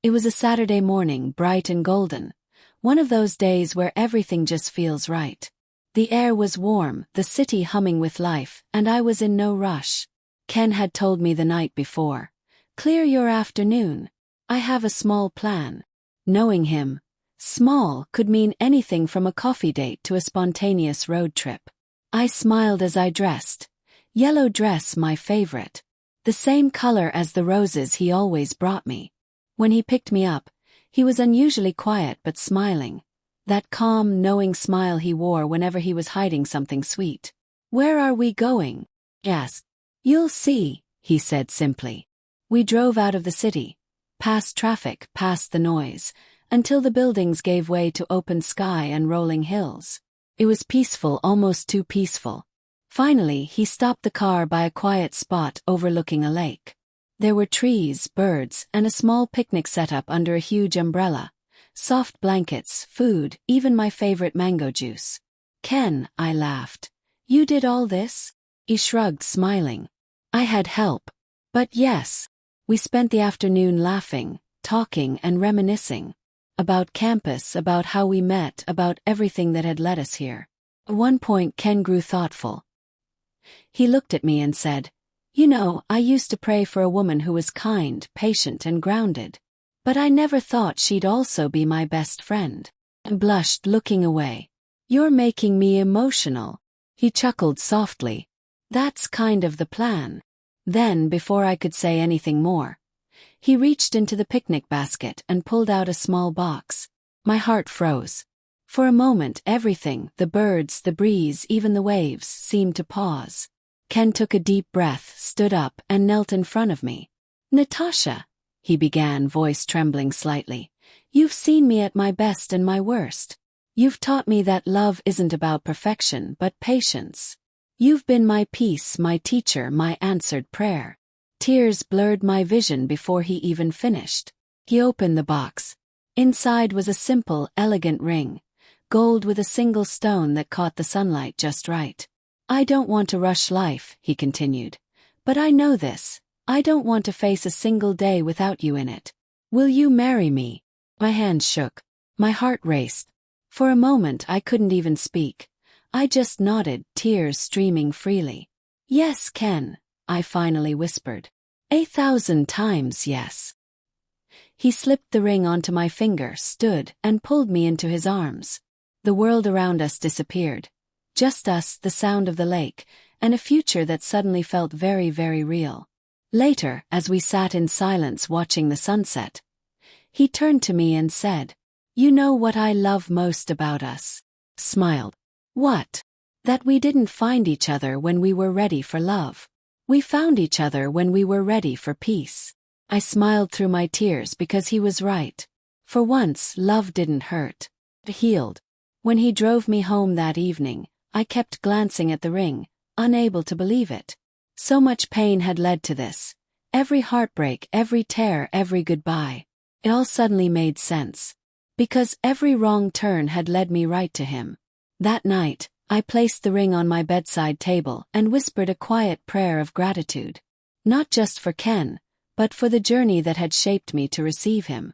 It was a Saturday morning, bright and golden. One of those days where everything just feels right. The air was warm, the city humming with life, and I was in no rush. Ken had told me the night before, "Clear your afternoon. I have a small plan." Knowing him, small could mean anything from a coffee date to a spontaneous road trip. I smiled as I dressed. Yellow dress, my favorite. The same color as the roses he always brought me. When he picked me up, he was unusually quiet but smiling. That calm, knowing smile he wore whenever he was hiding something sweet. "Where are we going?" I asked. "You'll see," he said simply. We drove out of the city, past traffic, past the noise, until the buildings gave way to open sky and rolling hills. It was peaceful, almost too peaceful. Finally, he stopped the car by a quiet spot overlooking a lake. There were trees, birds, and a small picnic set up under a huge umbrella. Soft blankets, food, even my favorite mango juice. "Ken," I laughed. "You did all this?" He shrugged, smiling. "I had help. But yes." We spent the afternoon laughing, talking, and reminiscing. About campus, about how we met, about everything that had led us here. At one point Ken grew thoughtful. He looked at me and said, "You know, I used to pray for a woman who was kind, patient, and grounded. But I never thought she'd also be my best friend." I blushed, looking away. "You're making me emotional." He chuckled softly. "That's kind of the plan." Then, before I could say anything more, he reached into the picnic basket and pulled out a small box. My heart froze. For a moment everything, the birds, the breeze, even the waves, seemed to pause. Ken took a deep breath, stood up, and knelt in front of me. "Natasha," he began, voice trembling slightly, "you've seen me at my best and my worst. You've taught me that love isn't about perfection but patience. You've been my peace, my teacher, my answered prayer." Tears blurred my vision before he even finished. He opened the box. Inside was a simple, elegant ring, gold with a single stone that caught the sunlight just right. "I don't want to rush life," he continued. "But I know this. I don't want to face a single day without you in it. Will you marry me?" My hands shook. My heart raced. For a moment I couldn't even speak. I just nodded, tears streaming freely. "Yes, Ken," I finally whispered. 1,000 times yes." He slipped the ring onto my finger, stood, and pulled me into his arms. The world around us disappeared. Just us, the sound of the lake, and a future that suddenly felt very, very real. Later, as we sat in silence watching the sunset, he turned to me and said, "You know what I love most about us?" Smiled. "What?" "That we didn't find each other when we were ready for love. We found each other when we were ready for peace." I smiled through my tears because he was right. For once, love didn't hurt. It healed. When he drove me home that evening, I kept glancing at the ring, unable to believe it. So much pain had led to this. Every heartbreak, every tear, every goodbye. It all suddenly made sense. Because every wrong turn had led me right to him. That night, I placed the ring on my bedside table and whispered a quiet prayer of gratitude. Not just for Ken, but for the journey that had shaped me to receive him.